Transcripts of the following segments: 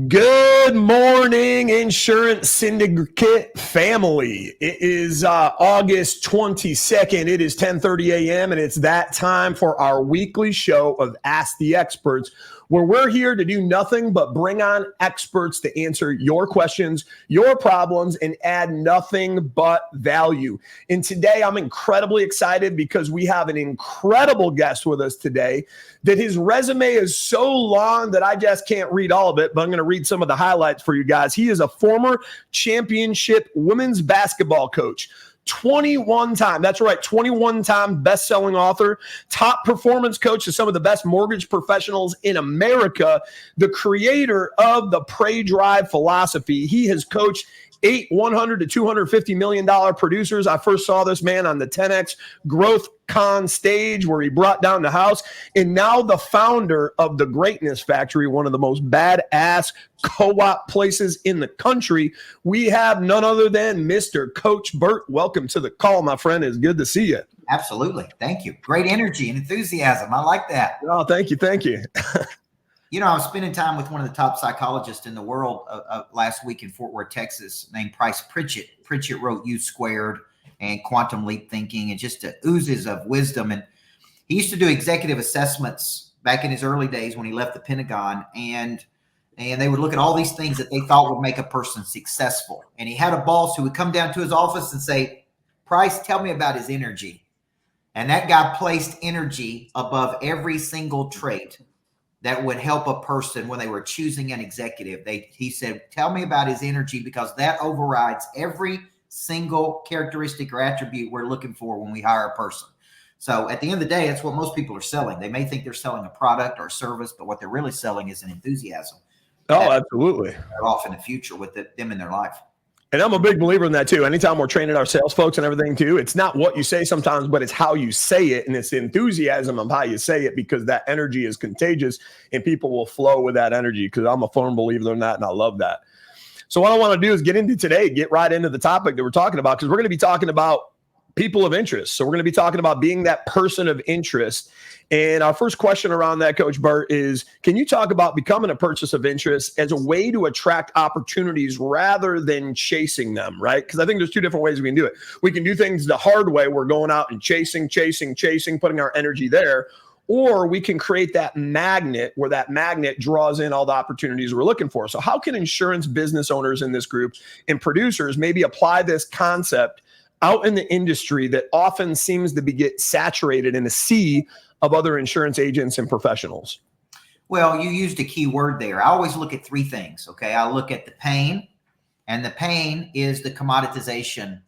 Good morning, Insurance Syndicate family. It is August 22nd. It is 10:30 a.m. and it's that time for our weekly show of Ask the Experts, where we're here to do nothing but bring on experts to answer your questions, your problems, and add nothing but value. And today I'm incredibly excited because we have an incredible guest with us today that his resume is so long that I just can't read all of it, but I'm going to read some of the highlights for you guys. He is a former championship women's basketball coach. 21-time, that's right, 21-time best-selling author, top performance coach to some of the best mortgage professionals in America, the creator of the Pray Drive philosophy. He has coached 8 $100 to $250 million producers. I first saw this man on the 10X Growth Con stage where he brought down the house, and now the founder of the Greatness Factory, one of the most badass co-op places in the country. We have none other than Mr. Coach Burt. Welcome to the call, my friend. It's good to see you. Absolutely. Thank you. Great energy and enthusiasm. I like that. Oh, thank you. Thank you. You know, I was spending time with one of the top psychologists in the world last week in Fort Worth, Texas, named Price Pritchett. Pritchett wrote U Squared and Quantum Leap Thinking and just oozes of wisdom. And he used to do executive assessments back in his early days when he left the Pentagon. And they would look at all these things that they thought would make a person successful. And he had a boss who would come down to his office and say, Price, tell me about his energy. And that guy placed energy above every single trait that would help a person when they were choosing an executive. He said, tell me about his energy, because that overrides every single characteristic or attribute we're looking for when we hire a person. So at the end of the day, that's what most people are selling. They may think they're selling a product or a service, but what they're really selling is an enthusiasm. Oh, absolutely. They're off in the future with them in their life. And I'm a big believer in that too. Anytime we're training our sales folks and everything too, it's not what you say sometimes, but it's how you say it. And it's the enthusiasm of how you say it, because that energy is contagious and people will flow with that energy, because I'm a firm believer in that and I love that. So what I want to do is get right into the topic that we're talking about, because we're going to be talking about people of interest. So we're going to be talking about being that person of interest. And our first question around that, Coach Burt, is can you talk about becoming a person of interest as a way to attract opportunities rather than chasing them, right? Because I think there's two different ways we can do it. We can do things the hard way. We're going out and chasing, putting our energy there. Or we can create that magnet where that magnet draws in all the opportunities we're looking for. So how can insurance business owners in this group and producers maybe apply this concept out in the industry that often seems to get saturated in a sea of other insurance agents and professionals? Well, you used a key word there. I always look at three things, okay? I look at the pain, and the pain is the commoditization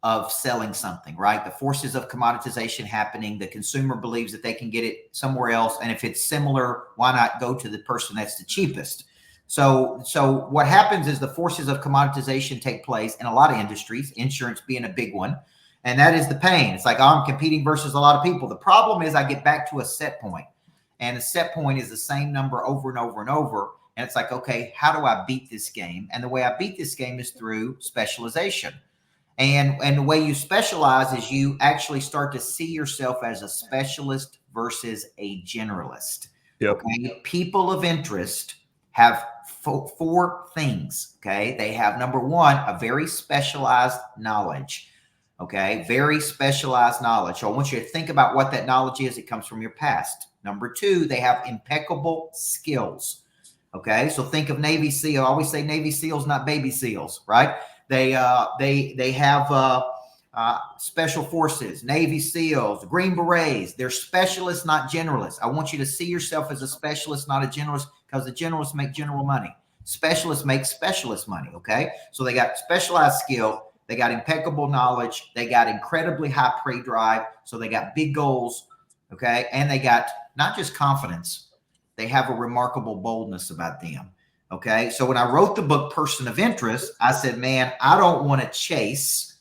of selling something, right? The forces of commoditization happening. The consumer believes that they can get it somewhere else. And if it's similar, why not go to the person that's the cheapest? So what happens is the forces of commoditization take place in a lot of industries, insurance being a big one. And that is the pain. It's like, oh, I'm competing versus a lot of people. The problem is I get back to a set point, and a set point is the same number over and over and over. And it's like, okay, how do I beat this game? And the way I beat this game is through specialization. And the way you specialize is you actually start to see yourself as a specialist versus a generalist. Yep. Okay. People of interest have four things. Okay. They have, number one, a very specialized knowledge. Okay. Very specialized knowledge. So I want you to think about what that knowledge is. It comes from your past. Number two, they have impeccable skills. Okay. So think of Navy SEAL. I always say Navy SEALs, not baby seals, right? They have special forces, Navy SEALs, Green Berets. They're specialists, not generalists. I want you to see yourself as a specialist, not a generalist, because the generalists make general money. Specialists make specialist money, okay? So they got specialized skill. They got impeccable knowledge. They got incredibly high prey drive. So they got big goals, okay? And they got not just confidence. They have a remarkable boldness about them. Okay. So when I wrote the book, Person of Interest, I said, man, I don't want to chase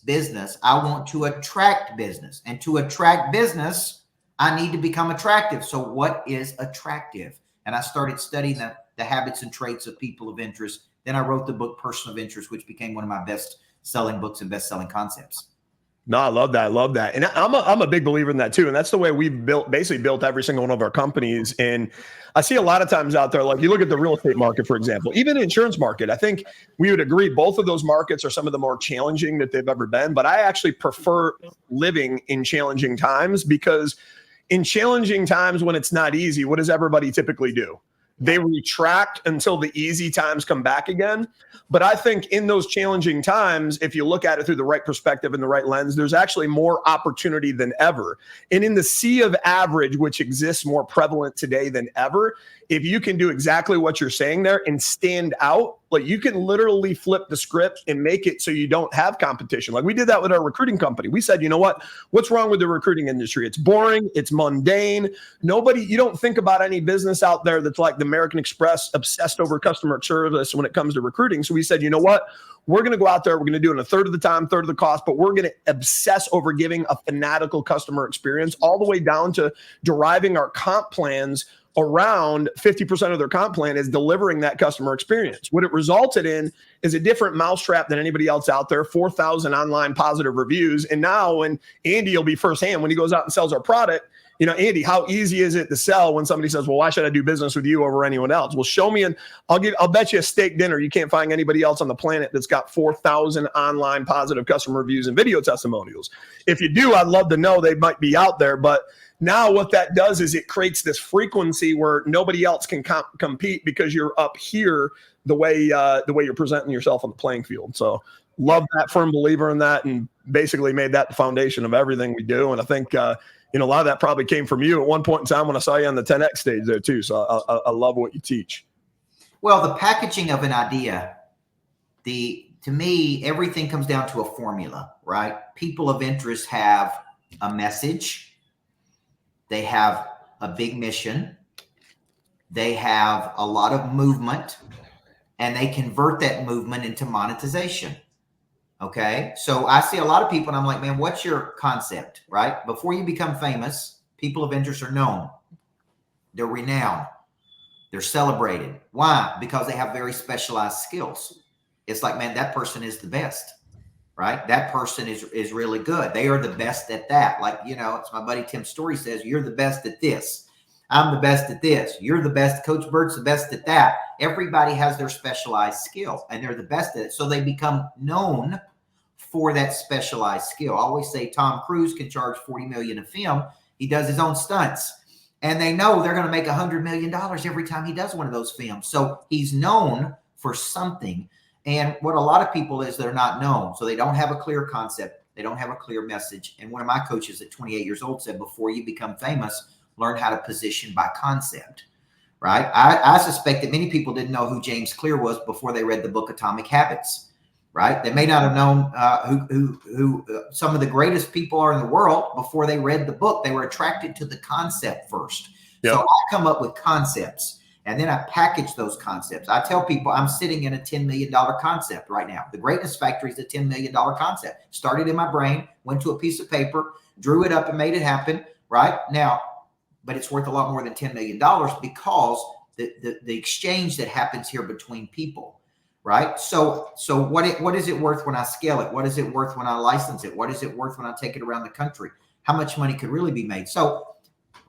business. I want to attract business. And to attract business, I need to become attractive. So what is attractive? And I started studying the habits and traits of people of interest. Then I wrote the book, Person of Interest, which became one of my best selling books and best selling concepts. No, I love that. I love that. And I'm a big believer in that too. And that's the way we've basically built every single one of our companies. And I see a lot of times out there, like you look at the real estate market, for example, even the insurance market, I think we would agree both of those markets are some of the more challenging that they've ever been. But I actually prefer living in challenging times, because in challenging times when it's not easy, what does everybody typically do? They retract until the easy times come back again. But I think in those challenging times, if you look at it through the right perspective and the right lens, there's actually more opportunity than ever. And in the sea of average, which exists more prevalent today than ever, if you can do exactly what you're saying there and stand out, like you can literally flip the script and make it so you don't have competition. Like we did that with our recruiting company. We said, you know what? What's wrong with the recruiting industry? It's boring. It's mundane. You don't think about any business out there that's like the American Express, obsessed over customer service when it comes to recruiting. So we said, you know what? We're going to go out there. We're going to do it in a third of the time, third of the cost, but we're going to obsess over giving a fanatical customer experience, all the way down to deriving our comp plans around 50% of their comp plan is delivering that customer experience. What it resulted in is a different mousetrap than anybody else out there, 4,000 online positive reviews. And now when Andy will be firsthand, when he goes out and sells our product, you know, Andy, how easy is it to sell when somebody says, well, why should I do business with you over anyone else? Well, show me, and I'll bet you a steak dinner. You can't find anybody else on the planet that's got 4,000 online positive customer reviews and video testimonials. If you do, I'd love to know. They might be out there, but now what that does is it creates this frequency where nobody else can compete, because you're up here the way you're presenting yourself on the playing field. So love that, firm believer in that, and basically made that the foundation of everything we do. And I think, a lot of that probably came from you at one point in time when I saw you on the 10X stage there too. So I love what you teach. Well, the packaging of an idea, to me, everything comes down to a formula, right? People of interest have a message. They have a big mission. They have a lot of movement, and they convert that movement into monetization. Okay. So I see a lot of people and I'm like, man, what's your concept, right? Before you become famous, people of interest are known. They're renowned. They're celebrated. Why? Because they have very specialized skills. It's like, man, that person is the best, right? That person is really good. They are the best at that. Like, it's my buddy Tim Story says, you're the best at this. I'm the best at this. You're the best. Coach Burt's the best at that. Everybody has their specialized skill and they're the best at it. So they become known for that specialized skill. I always say Tom Cruise can charge $40 million a film. He does his own stunts. And they know they're going to make $100 million every time he does one of those films. So he's known for something. And what a lot of people is, they're not known. So they don't have a clear concept. They don't have a clear message. And one of my coaches at 28 years old said, before you become famous, learn how to position by concept, right? I suspect that many people didn't know who James Clear was before they read the book Atomic Habits. right? They may not have known who some of the greatest people are in the world before they read the book. They were attracted to the concept first. Yep. So I come up with concepts, and then I package those concepts. I tell people I'm sitting in a $10 million concept right now. The Greatness Factory is a $10 million concept. Started in my brain, went to a piece of paper, drew it up and made it happen right now. But it's worth a lot more than $10 million because the exchange that happens here between people, right? So what is it worth when I scale it? What is it worth when I license it? What is it worth when I take it around the country? How much money could really be made? So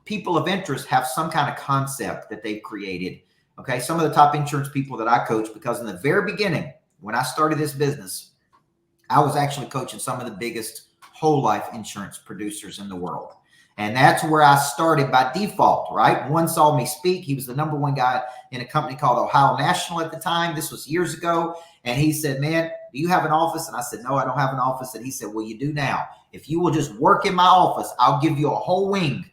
people of interest have some kind of concept that they've created. Okay. Some of the top insurance people that I coach, because in the very beginning, when I started this business, I was actually coaching some of the biggest whole life insurance producers in the world. And that's where I started by default, right? One saw me speak. He was the number one guy in a company called Ohio National at the time. This was years ago. And he said, man, do you have an office? And I said, no, I don't have an office. And he said, well, you do now. If you will just work in my office, I'll give you a whole wing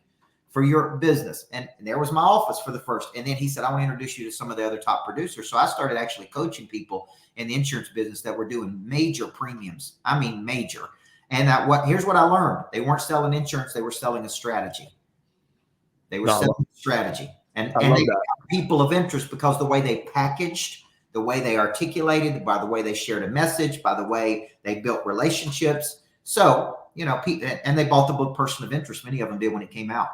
for your business. And there was my office for the first. And then he said, I want to introduce you to some of the other top producers. So I started actually coaching people in the insurance business that were doing major premiums. I mean, major. And here's what I learned. They weren't selling insurance. They were selling a strategy. They were selling a strategy. And they got people of interest because the way they packaged, the way they articulated, by the way they shared a message, by the way they built relationships. So, and they bought the book Person of Interest. Many of them did when it came out.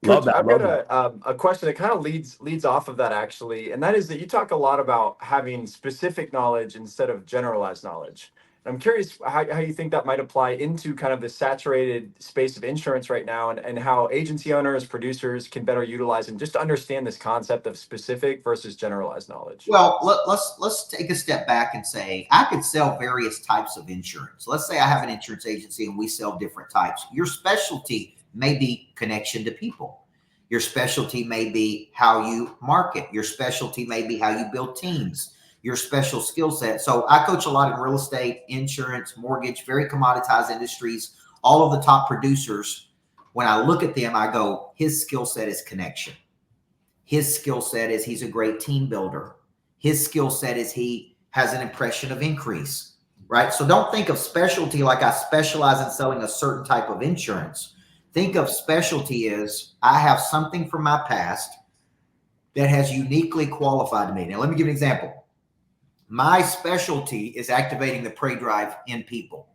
Coach, I've got a question that kind of leads off of that, actually. And that is that you talk a lot about having specific knowledge instead of generalized knowledge. I'm curious how you think that might apply into kind of the saturated space of insurance right now, and how agency owners, producers can better utilize and just understand this concept of specific versus generalized knowledge. Well, let's take a step back and say I could sell various types of insurance. Let's say I have an insurance agency and we sell different types. Your specialty may be connection to people. Your specialty may be how you market. Your specialty may be how you build teams. Your special skill set. So I coach a lot in real estate, insurance, mortgage, very commoditized industries. All of the top producers, when I look at them, I go, his skill set is connection. His skill set is he's a great team builder. His skill set is he has an impression of increase, right? So don't think of specialty like I specialize in selling a certain type of insurance. Think of specialty as I have something from my past that has uniquely qualified me. Now, let me give you an example. My specialty is activating the prey drive in people.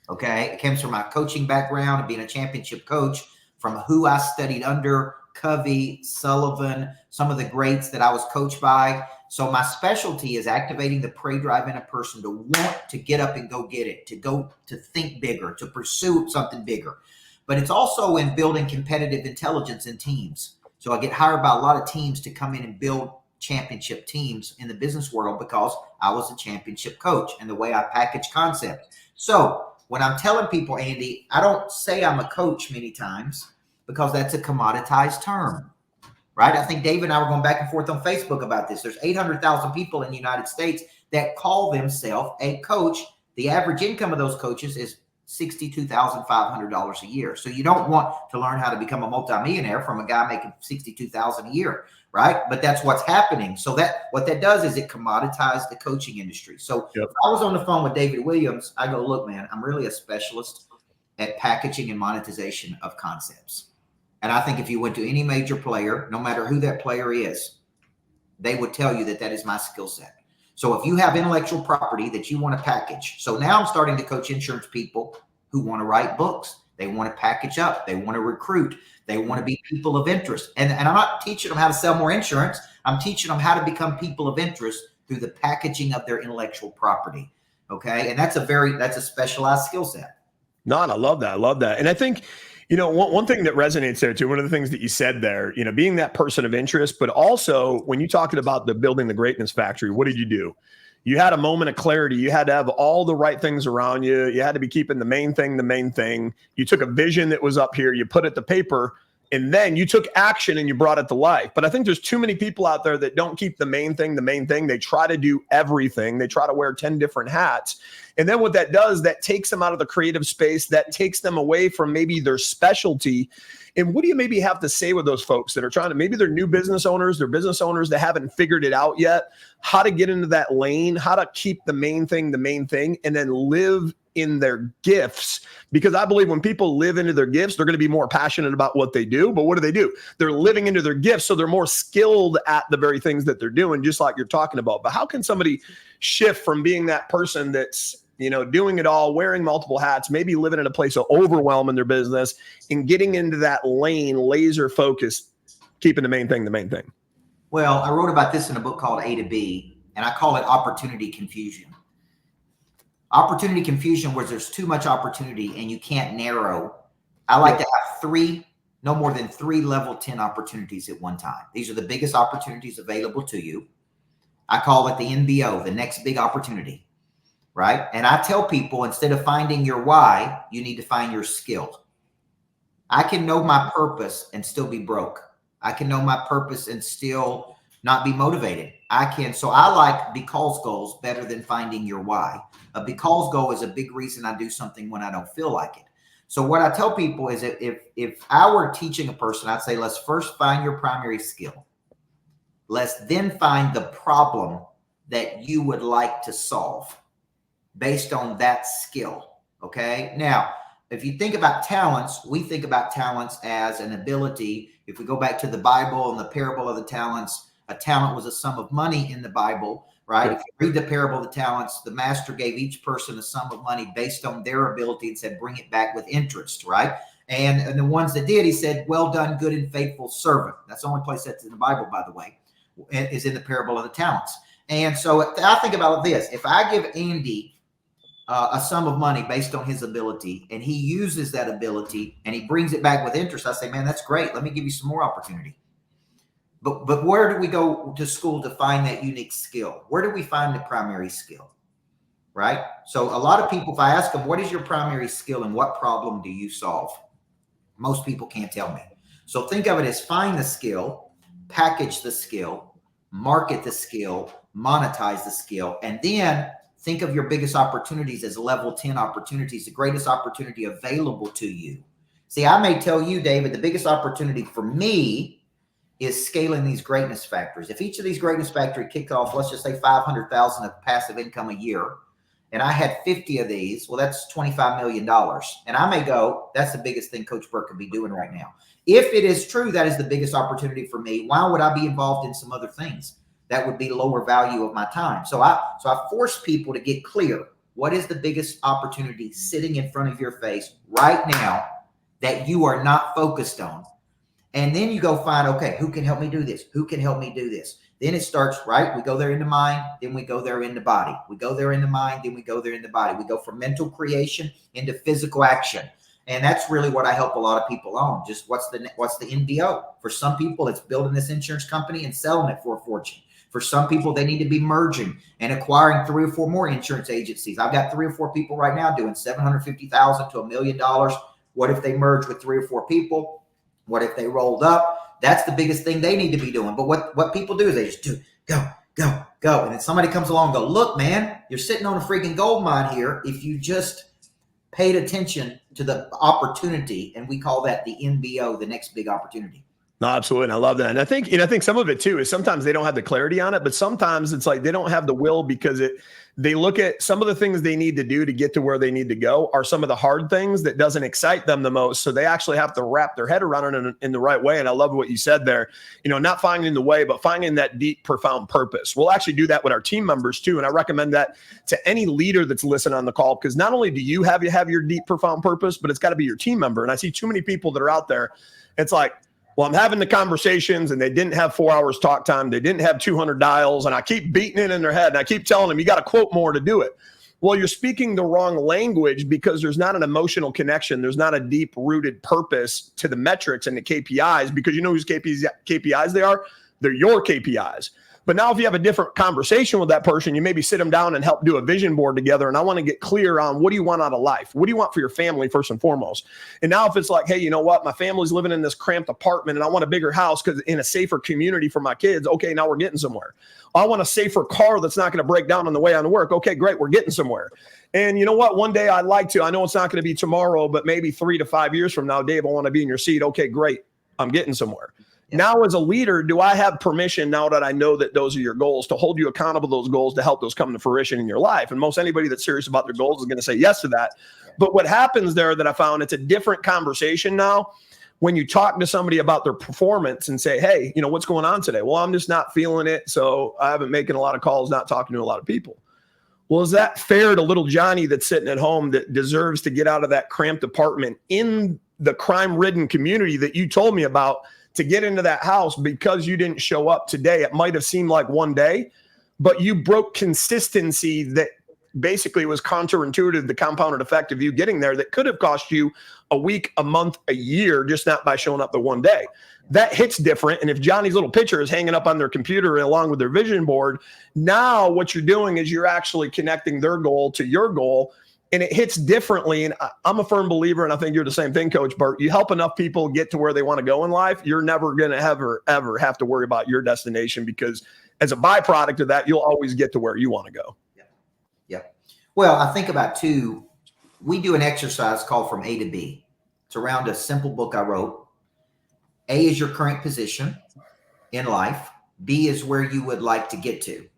Okay. It comes from my coaching background and being a championship coach, from who I studied under, Covey, Sullivan, some of the greats that I was coached by. So my specialty is activating the prey drive in a person to want to get up and go get it, to think bigger, to pursue something bigger. But it's also in building competitive intelligence in teams. So I get hired by a lot of teams to come in and build championship teams in the business world because I was a championship coach and the way I package concepts. So when I'm telling people, Andy, I don't say I'm a coach many times because that's a commoditized term, right? I think David and I were going back and forth on Facebook about this. There's 800,000 people in the United States that call themselves a coach. The average income of those coaches is $62,500 a year. So you don't want to learn how to become a multimillionaire from a guy making $62,000 a year, right? But that's what's happening. So what that does is it commoditizes the coaching industry. So if I was on the phone with David Williams, I go, look, man, I'm really a specialist at packaging and monetization of concepts. And I think if you went to any major player, no matter who that player is, they would tell you that is my skill set. So if you have intellectual property that you want to package, so now I'm starting to coach insurance people who want to write books. They want to package up. They want to recruit. They want to be people of interest. And I'm not teaching them how to sell more insurance. I'm teaching them how to become people of interest through the packaging of their intellectual property. Okay. And that's a specialized skill set. No, and I love that. I love that. And I think, one thing that resonates there too, one of the things that you said there, being that person of interest, but also when you talked about building the Greatness Factory, what did you do? You had a moment of clarity. You had to have all the right things around you. You had to be keeping the main thing. You took a vision that was up here, you put it to paper, And then you took action and you brought it to life. But I think there's too many people out there that don't keep the main thing. They try to do everything. They try to wear 10 different hats. And then what that does, that takes them out of the creative space, that takes them away from maybe their specialty. And what do you maybe have to say with those folks that are trying to, maybe they're new business owners, they're business owners that haven't figured it out yet, how to get into that lane, how to keep the main thing, and then live in their gifts? Because I believe when people live into their gifts, they're going to be more passionate about what they do. But what do? They're living into their gifts. So they're more skilled at the very things that they're doing, just like you're talking about. But how can somebody shift from being that person that's, doing it all, wearing multiple hats, maybe living in a place of overwhelm in their business, and getting into that lane, laser focused, keeping the main thing? Well, I wrote about this in a book called A to B, and I call it opportunity confusion. Opportunity confusion, where there's too much opportunity and you can't narrow. I like to have no more than 3 level 10 opportunities at one time. These are the biggest opportunities available to you. I call it the NBO, the next big opportunity. Right? And I tell people, instead of finding your why, you need to find your skill. I can know my purpose and still be broke. I can know my purpose and still not be motivated. So I like because goals better than finding your why. A because goal is a big reason I do something when I don't feel like it. So what I tell people is that if I were teaching a person, I'd say, let's first find your primary skill. Let's then find the problem that you would like to solve based on that skill. Okay. Now, if you think about talents, we think about talents as an ability. If we go back to the Bible and the parable of the talents, a talent was a sum of money in the Bible, right? If you read the parable of the talents, the master gave each person a sum of money based on their ability and said, bring it back with interest, right? And the ones that did, he said, well done, good and faithful servant. That's the only place that's in the Bible, by the way, is in the parable of the talents. And so I think about this. If I give Andy a sum of money based on his ability, and he uses that ability and he brings it back with interest, I say, man, that's great. Let me give you some more opportunity. But where do we go to school to find that unique skill? Where do we find the primary skill? Right? So a lot of people, if I ask them, what is your primary skill and what problem do you solve? Most people can't tell me. So think of it as find the skill, package the skill, market the skill, monetize the skill, and then think of your biggest opportunities as level 10 opportunities, the greatest opportunity available to you. See, I may tell you, David, the biggest opportunity for me is scaling these greatness factors. If each of these greatness factory kicked off, let's just say 500,000 of passive income a year, and I had 50 of these, well, that's $25 million. And I may go, that's the biggest thing Coach Burt could be doing right now. If it is true, that is the biggest opportunity for me. Why would I be involved in some other things that would be lower value of my time? So I force people to get clear. What is the biggest opportunity sitting in front of your face right now that you are not focused on? And then you go find, okay, who can help me do this? Who can help me do this? Then it starts, right? We go there into mind, then we go there into body. We go there into mind, then we go there into body. We go from mental creation into physical action. And that's really what I help a lot of people on. Just what's the NBO? For some people, it's building this insurance company and selling it for a fortune. For some people, they need to be merging and acquiring 3 or 4 more insurance agencies. I've got 3 or 4 people right now doing $750,000 to $1 million. What if they merge with 3 or 4 people? What if they rolled up? That's the biggest thing they need to be doing. But what people do is they just do go. And then somebody comes along and go, look, man, you're sitting on a freaking gold mine here. If you just paid attention to the opportunity, and we call that the NBO, the next big opportunity. No, absolutely. And I love that. And I think some of it too is sometimes they don't have the clarity on it, but sometimes it's like they don't have the will because they look at some of the things they need to do to get to where they need to go are some of the hard things that doesn't excite them the most. So they actually have to wrap their head around it in the right way. And I love what you said there, not finding the way, but finding that deep, profound purpose. We'll actually do that with our team members too. And I recommend that to any leader that's listening on the call, because not only do you have your deep, profound purpose, but it's got to be your team member. And I see too many people that are out there. It's like, well, I'm having the conversations and they didn't have 4 hours talk time. They didn't have 200 dials. And I keep beating it in their head. And I keep telling them, you got to quote more to do it. Well, you're speaking the wrong language because there's not an emotional connection. There's not a deep rooted purpose to the metrics and the KPIs, because you know whose KPIs they are? They're your KPIs. But now if you have a different conversation with that person, you maybe sit them down and help do a vision board together. And I want to get clear on, what do you want out of life? What do you want for your family first and foremost? And now if it's like, hey, you know what? My family's living in this cramped apartment and I want a bigger house because in a safer community for my kids. Okay, now we're getting somewhere. I want a safer car that's not going to break down on the way on to work. Okay, great. We're getting somewhere. And you know what? One day I know it's not going to be tomorrow, but maybe 3 to 5 years from now, Dave, I want to be in your seat. Okay, great. I'm getting somewhere. Yeah. Now, as a leader, do I have permission, now that I know that those are your goals, to hold you accountable to those goals, to help those come to fruition in your life? And most anybody that's serious about their goals is going to say yes to that. Yeah. But what happens there that I found, it's a different conversation now when you talk to somebody about their performance and say, hey, you know, what's going on today? Well, I'm just not feeling it. So I haven't making a lot of calls, not talking to a lot of people. Well, is that fair to little Johnny that's sitting at home that deserves to get out of that cramped apartment in the crime-ridden community that you told me about, to get into that house because you didn't show up today? It might have seemed like one day, but you broke consistency that basically was counterintuitive, the compounded effect of you getting there, that could have cost you a week, a month, a year, just not by showing up the one day. That hits different. And if Johnny's little picture is hanging up on their computer along with their vision board, now what you're doing is you're actually connecting their goal to your goal, and it hits differently. And I'm a firm believer, and I think you're the same thing, Coach Burt. You help enough people get to where they want to go in life, you're never going to ever have to worry about your destination, because as a byproduct of that, you'll always get to where you want to go. Yeah. Well, I think about too, we do an exercise called From A to B. It's around a simple book I wrote. A is your current position in life. B is where you would like to get to.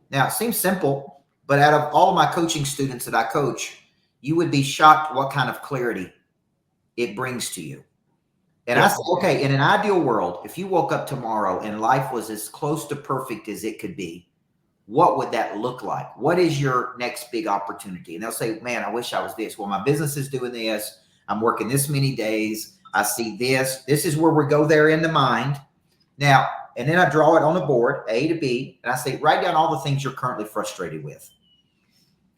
Now, it seems simple, but out of all of my coaching students that I coach, you would be shocked what kind of clarity it brings to you. And I said, okay, in an ideal world, if you woke up tomorrow and life was as close to perfect as it could be, what would that look like? What is your next big opportunity? And they'll say, man, I wish I was this. Well, my business is doing this. I'm working this many days. I see this. This is where we go there in the mind. Now, and then I draw it on the board, A to B, and I say, write down all the things you're currently frustrated with.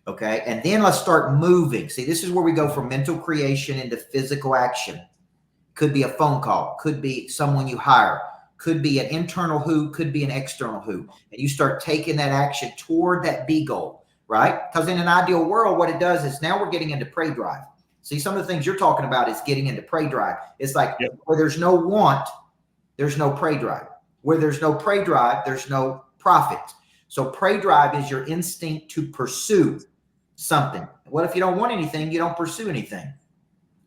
Okay. And then let's start moving. See, this is where we go from mental creation into physical action. Could be a phone call, could be someone you hire, could be an internal who, could be an external who. And you start taking that action toward that B goal, right? Because in an ideal world, what it does is now we're getting into prey drive. See, some of the things you're talking about is getting into prey drive. It's like where there's no want, there's no prey drive. Where there's no prey drive, there's no profit. So prey drive is your instinct to pursue something. What if you don't want anything? You don't pursue anything.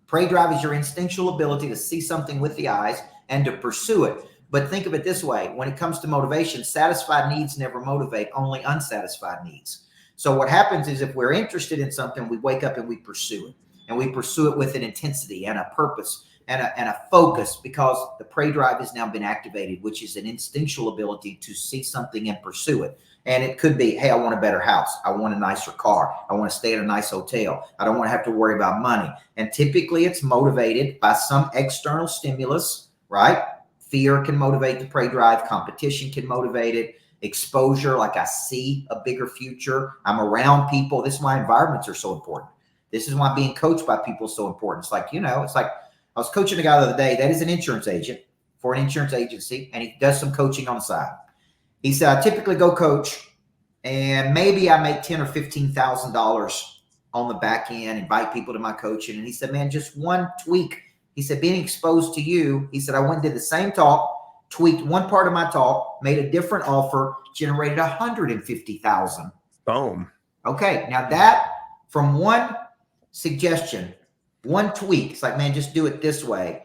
Prey drive is your instinctual ability to see something with the eyes and to pursue it. But think of it this way. When it comes to motivation, satisfied needs never motivate, only unsatisfied needs. So what happens is if we're interested in something, we wake up and we pursue it. And we pursue it with an intensity and a purpose and a focus, because the prey drive has now been activated, which is an instinctual ability to see something and pursue it. And it could be, hey, I want a better house. I want a nicer car. I want to stay at a nice hotel. I don't want to have to worry about money. And typically it's motivated by some external stimulus, right? Fear can motivate the prey drive. Competition can motivate it. Exposure, like I see a bigger future. I'm around people. This is why environments are so important. This is why being coached by people is so important. It's like, it's like I was coaching a guy the other day that is an insurance agent for an insurance agency, and he does some coaching on the side. He said, I typically go coach, and maybe I make $10,000 or $15,000 on the back end, invite people to my coaching. And he said, man, just one tweak. He said, being exposed to you, he said, I went and did the same talk, tweaked one part of my talk, made a different offer, generated $150,000. Boom. Okay. Now that from one suggestion, one tweak, it's like, man, just do it this way.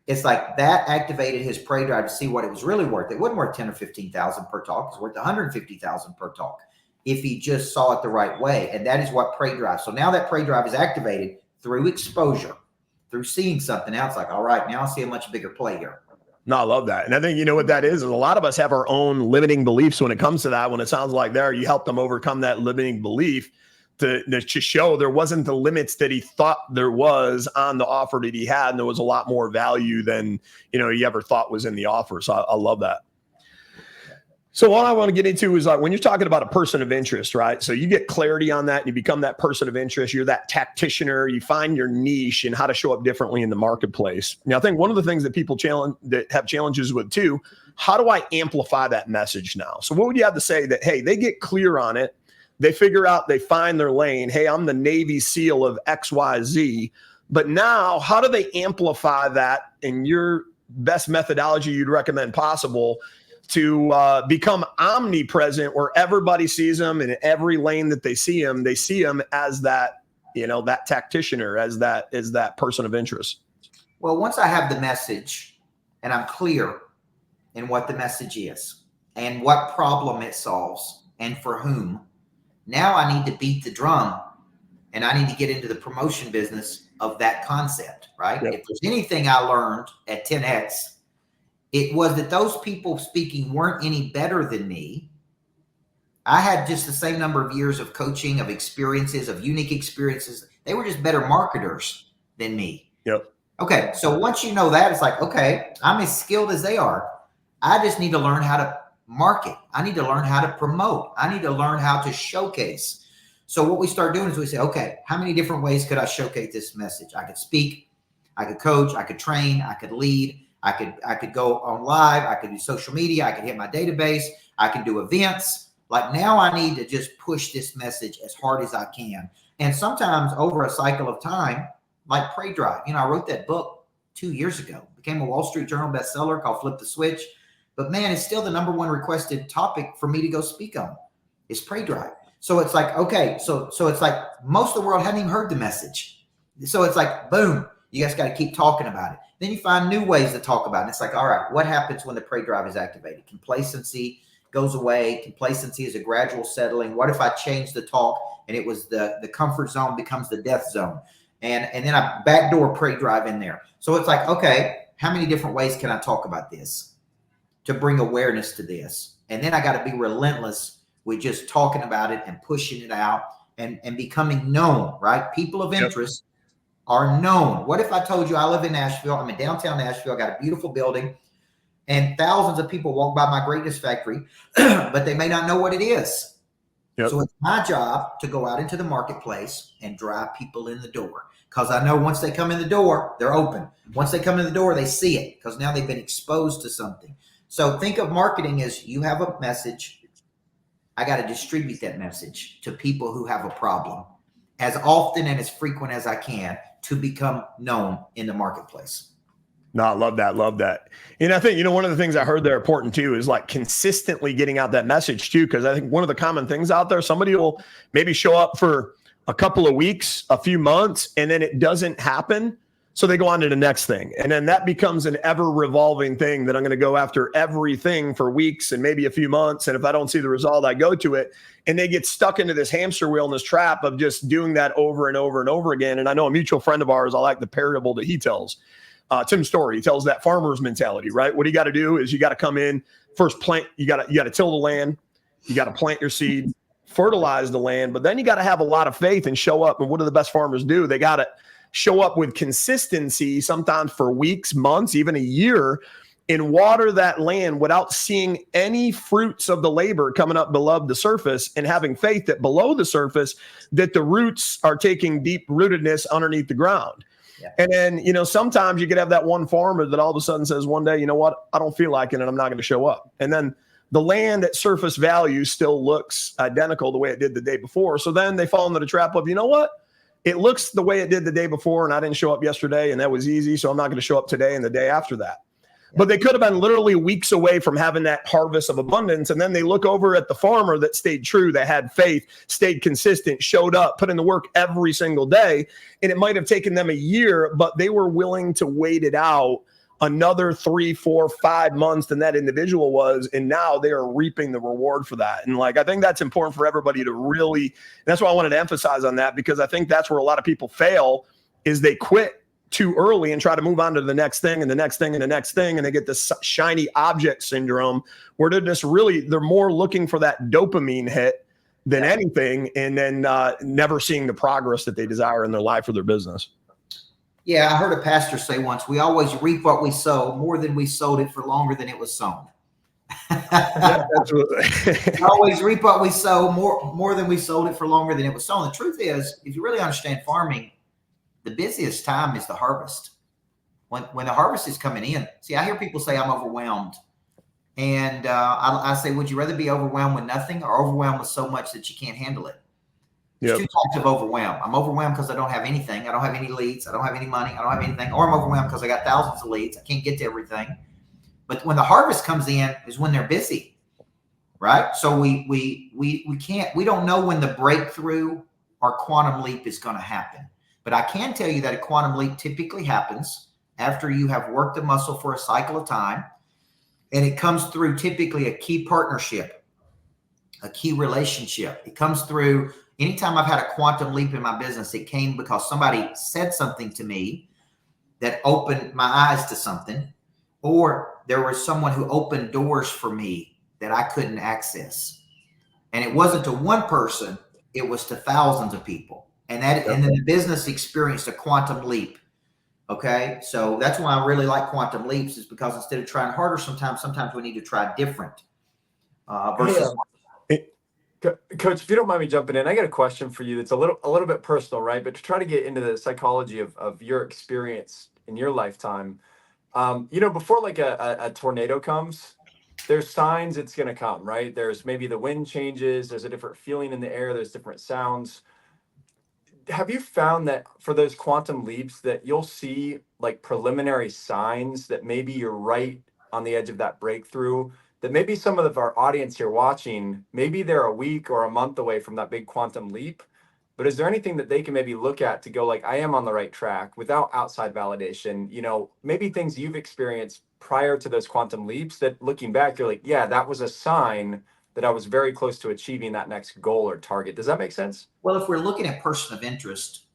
It's like that activated his prey drive to see what it was really worth. It wasn't worth $10,000 or $15,000 per talk. It's worth $150,000 per talk if he just saw it the right way. And that is what prey drive. So now that prey drive is activated through exposure, through seeing something else. Like, all right, now I see a much bigger play here. No, I love that. And I think you know what that is a lot of us have our own limiting beliefs when it comes to that. When it sounds like you help them overcome that limiting belief to show there wasn't the limits that he thought there was on the offer that he had. And there was a lot more value than, he ever thought was in the offer. So I love that. So what I want to get into is like when you're talking about a person of interest, right? So you get clarity on that and you become that person of interest. You're that tacticianer. You find your niche and how to show up differently in the marketplace. Now, I think one of the things that people have challenges with too, how do I amplify that message now? So what would you have to say that, hey, they get clear on it. They figure out, they find their lane. Hey, I'm the Navy SEAL of XYZ. But now how do they amplify that in your best methodology you'd recommend possible to become omnipresent where everybody sees them in every lane that they see them as that, that tacticianer, as that person of interest? Well, once I have the message and I'm clear in what the message is and what problem it solves and for whom, now I need to beat the drum and I need to get into the promotion business of that concept, right? Yep. If there's anything I learned at 10X, it was that those people speaking weren't any better than me. I had just the same number of years of coaching, of experiences, of unique experiences. They were just better marketers than me. Yep. Okay, so once you know that, it's like, okay, I'm as skilled as they are. I just need to learn how to market. I need to learn how to promote. I need to learn how to showcase. So what we start doing is we say, okay, how many different ways could I showcase this message? I could speak, I could coach, I could train, I could lead. I could go on live. I could do social media. I could hit my database. I can do events. Like now I need to just push this message as hard as I can. And sometimes over a cycle of time, like Pray Drive, I wrote that book 2 years ago, became a Wall Street Journal bestseller called Flip the Switch. But man, it's still the number one requested topic for me to go speak on is Pray Drive. So it's like, okay, so it's like most of the world hadn't even heard the message. So it's like, boom, you guys got to keep talking about it. Then you find new ways to talk about it. It's like, all right, what happens when the Pray Drive is activated? Complacency goes away. Complacency is a gradual settling. What if I change the talk and it was the comfort zone becomes the death zone? And then I backdoor Pray Drive in there. So it's like, okay, how many different ways can I talk about this to bring awareness to this? And then I got to be relentless with just talking about it and pushing it out and becoming known, right? People of interest are known. What if I told you I live in Nashville? I'm in downtown Nashville. I got a beautiful building and thousands of people walk by my greatness factory, but they may not know what it is. Yep. So it's my job to go out into the marketplace and drive people in the door because I know once they come in the door, they're open. Once they come in the door, they see it because now they've been exposed to something. So think of marketing as you have a message. I got to distribute that message to people who have a problem as often and as frequent as I can to become known in the marketplace. No, I love that. Love that. And I think, one of the things I heard there important too is like consistently getting out that message too. Cause I think one of the common things out there, somebody will maybe show up for a couple of weeks, a few months, and then it doesn't happen. So they go on to the next thing. And then that becomes an ever revolving thing that I'm going to go after everything for weeks and maybe a few months. And if I don't see the result, I go to it. And they get stuck into this hamster wheel and this trap of just doing that over and over and over again. And I know a mutual friend of ours, I like the parable that he tells. Tim Story, he tells that farmer's mentality, right? What you got to do is you got to come in, first plant, you got to till the land, you got to plant your seed, fertilize the land, but then you got to have a lot of faith and show up. And what do the best farmers do? They got to show up with consistency, sometimes for weeks, months, even a year, and water that land without seeing any fruits of the labor coming up below the surface and having faith that below the surface that the roots are taking deep rootedness underneath the ground. Yeah. And then, sometimes you could have that one farmer that all of a sudden says one day, you know what, I don't feel like it and I'm not going to show up. And then the land at surface value still looks identical the way it did the day before. So then they fall into the trap of, you know what? It looks the way it did the day before and I didn't show up yesterday and that was easy. So I'm not going to show up today and the day after that. Yeah. But they could have been literally weeks away from having that harvest of abundance. And then they look over at the farmer that stayed true, that had faith, stayed consistent, showed up, put in the work every single day. And it might have taken them a year, but they were willing to wait it out another 3, 4, 5 months than that individual was. And now they are reaping the reward for that. And I think that's important for everybody to really, that's why I wanted to emphasize on that, because I think that's where a lot of people fail is they quit too early and try to move on to the next thing and the next thing and the next thing. And they get this shiny object syndrome where they're more looking for that dopamine hit than anything. And then never seeing the progress that they desire in their life or their business. Yeah, I heard a pastor say once, we always reap what we sow more than we sowed it for longer than it was sown. Absolutely. We always reap what we sow, more than we sold it for longer than it was sown. The truth is, if you really understand farming, the busiest time is the harvest. When the harvest is coming in. See, I hear people say I'm overwhelmed. And I say, would you rather be overwhelmed with nothing or overwhelmed with so much that you can't handle it? There's two types of overwhelm. I'm overwhelmed because I don't have anything. I don't have any leads. I don't have any money. I don't have anything. Or I'm overwhelmed because I got thousands of leads. I can't get to everything. But when the harvest comes in is when they're busy, right? So we don't know when the breakthrough or quantum leap is going to happen. But I can tell you that a quantum leap typically happens after you have worked the muscle for a cycle of time. And it comes through typically a key partnership, a key relationship. It comes through anytime I've had a quantum leap in my business, it came because somebody said something to me that opened my eyes to something, or there was someone who opened doors for me that I couldn't access. And it wasn't to one person, it was to thousands of people. And then the business experienced a quantum leap. Okay. So that's why I really like quantum leaps, is because instead of trying harder, sometimes we need to try different versus. Coach, if you don't mind me jumping in, I got a question for you that's a little bit personal, right? But to try to get into the psychology of your experience in your lifetime, before like a tornado comes, there's signs it's going to come, right? There's maybe the wind changes, there's a different feeling in the air, there's different sounds. Have you found that for those quantum leaps that you'll see like preliminary signs that maybe you're right on the edge of that breakthrough, that maybe some of our audience here watching, maybe they're a week or a month away from that big quantum leap, but is there anything that they can maybe look at to go like, I am on the right track without outside validation? Maybe things you've experienced prior to those quantum leaps that looking back, you're like, yeah, that was a sign that I was very close to achieving that next goal or target. Does that make sense? Well, if we're looking at person of interest,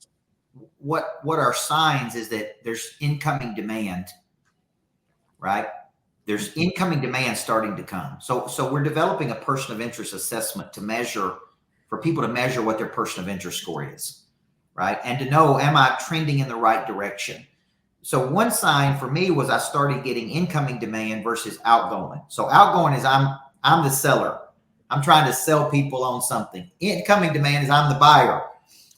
what are signs is that there's incoming demand, right? There's incoming demand starting to come. So we're developing a person of interest assessment for people to measure what their person of interest score is, right? And to know, am I trending in the right direction? So one sign for me was I started getting incoming demand versus outgoing. So outgoing is I'm the seller. I'm trying to sell people on something. Incoming demand is I'm the buyer.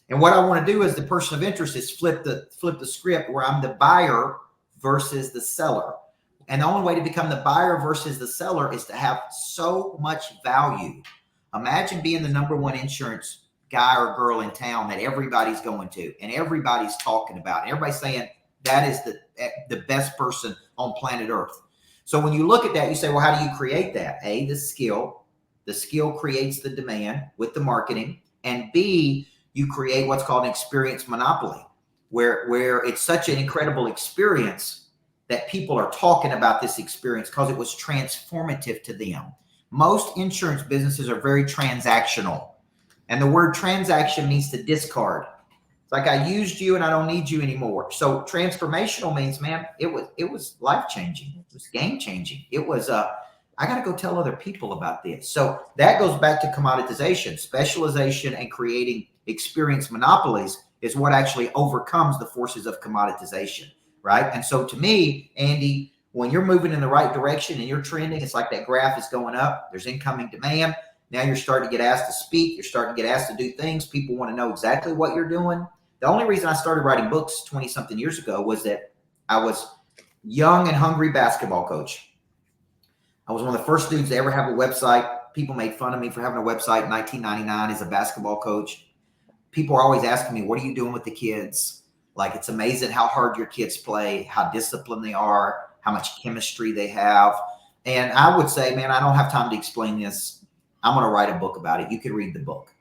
And what I want to do as the person of interest is flip the script where I'm the buyer versus the seller. And the only way to become the buyer versus the seller is to have so much value. Imagine being the number one insurance guy or girl in town that everybody's going to and everybody's talking about. And everybody's saying that is the best person on planet Earth. So when you look at that, you say, well, how do you create that? A, the skill. The skill creates the demand with the marketing. And B, you create what's called an experience monopoly, where it's such an incredible experience that people are talking about this experience because it was transformative to them. Most insurance businesses are very transactional. And the word transaction means to discard. It's like I used you and I don't need you anymore. So transformational means, man, it was life-changing. It was game-changing. It was I got to go tell other people about this. So that goes back to commoditization. Specialization and creating experience monopolies is what actually overcomes the forces of commoditization, right? And so to me, Andy, when you're moving in the right direction and you're trending, it's like that graph is going up. There's incoming demand. Now you're starting to get asked to speak. You're starting to get asked to do things. People want to know exactly what you're doing. The only reason I started writing books 20-something years ago was that I was young and hungry basketball coach. I was one of the first dudes to ever have a website. People made fun of me for having a website in 1999 as a basketball coach. People are always asking me, what are you doing with the kids? Like, it's amazing how hard your kids play, how disciplined they are, how much chemistry they have. And I would say, man, I don't have time to explain this. I'm going to write a book about it. You can read the book.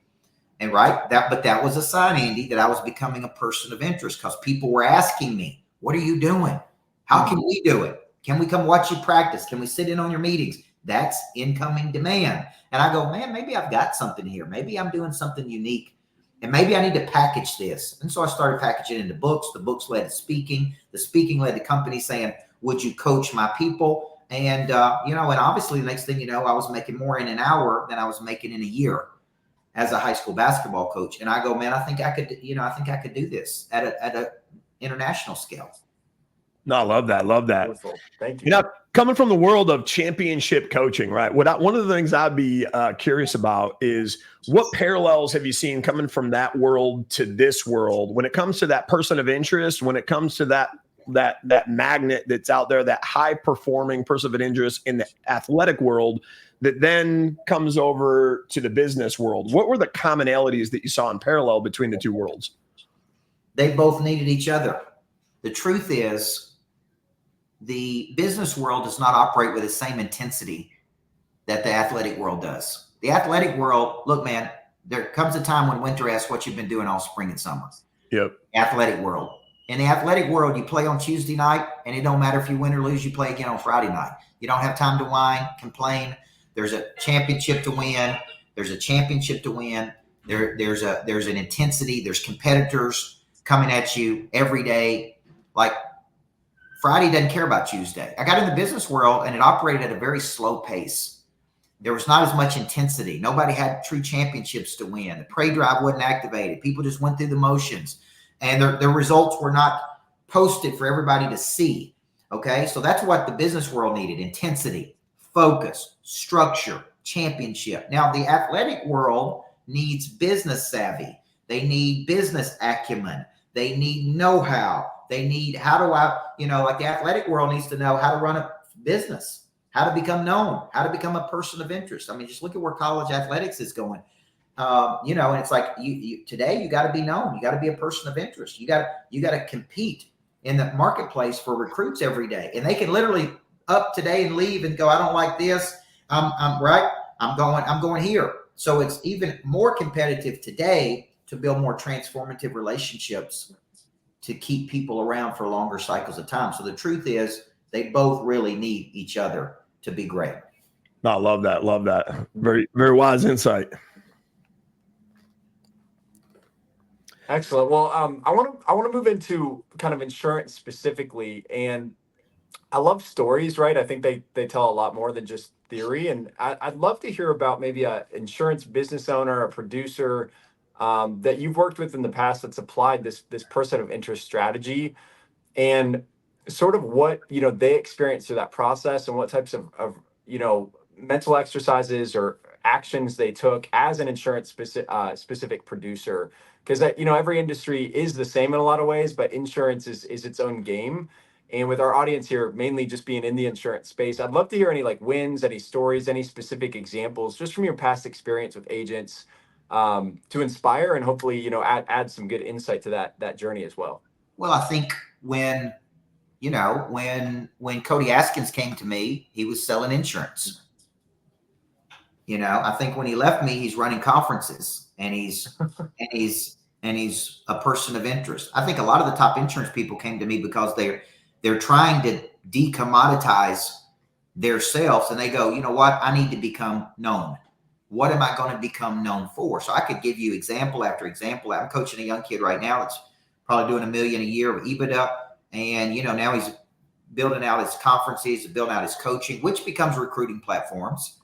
And but that was a sign, Andy, that I was becoming a person of interest because people were asking me, what are you doing? How can we do it? Can we come watch you practice? Can we sit in on your meetings? That's incoming demand. And I go, man, maybe I've got something here. Maybe I'm doing something unique. And maybe I need to package this. And so I started packaging it into books. The books led to speaking. The speaking led to companies saying, would you coach my people? And, and obviously the next thing you know, I was making more in an hour than I was making in a year as a high school basketball coach. And I go, man, I think I could do this at a international scale. No, I love that. Love that. Beautiful. Thank you. You know, coming from the world of championship coaching, right? One of the things I'd be curious about is what parallels have you seen coming from that world to this world when it comes to that person of interest, when it comes to that magnet that's out there, that high performing person of interest in the athletic world that then comes over to the business world. What were the commonalities that you saw in parallel between the two worlds? They both needed each other. The truth is, the business world does not operate with the same intensity that the athletic world does. The athletic world, look, man, there comes a time when winter asks what you've been doing all spring and summer. Yep. Athletic world. In the athletic world, you play on Tuesday night, and it don't matter if you win or lose, you play again on Friday night. You don't have time to whine, complain. There's a championship to win. There's a championship to win. There's an intensity. There's competitors coming at you every day. Like Friday doesn't care about Tuesday. I got in the business world, and it operated at a very slow pace. There was not as much intensity. Nobody had true championships to win. The pay drive wasn't activated. People just went through the motions. And their results were not posted for everybody to see. Okay, so that's what the business world needed: intensity, focus, structure, championship. Now, the athletic world needs business savvy. They need business acumen. They need know-how. They need like the athletic world needs to know how to run a business, how to become known, how to become a person of interest. I mean, just look at where college athletics is going. And it's like today you got to be known. You got to be a person of interest. You got to compete in the marketplace for recruits every day, and they can literally up today and leave and go, I don't like this. I'm right. I'm going here. So it's even more competitive today to build more transformative relationships to keep people around for longer cycles of time. So the truth is, they both really need each other to be great. No, I love that. Love that. Very, very wise insight. Excellent. Well, I want to move into kind of insurance specifically, and I love stories, right? I think they tell a lot more than just theory, and I'd love to hear about maybe a insurance business owner, a producer that you've worked with in the past that's applied this person of interest strategy, and sort of what they experienced through that process, and what types of mental exercises or actions they took as an insurance specific producer. Because every industry is the same in a lot of ways, but insurance is its own game. And with our audience here, mainly just being in the insurance space, I'd love to hear any wins, any stories, any specific examples, just from your past experience with agents, to inspire and hopefully add some good insight to that journey as well. Well, I think when Cody Askins came to me, he was selling insurance. I think when he left me, he's running conferences, and he's a person of interest. I think a lot of the top insurance people came to me because they're trying to decommoditize themselves, and they go, you know what? I need to become known. What am I going to become known for? So I could give you example after example. I'm coaching a young kid right now that's probably doing $1 million a year of EBITDA, and now he's building out his conferences, building out his coaching, which becomes recruiting platforms.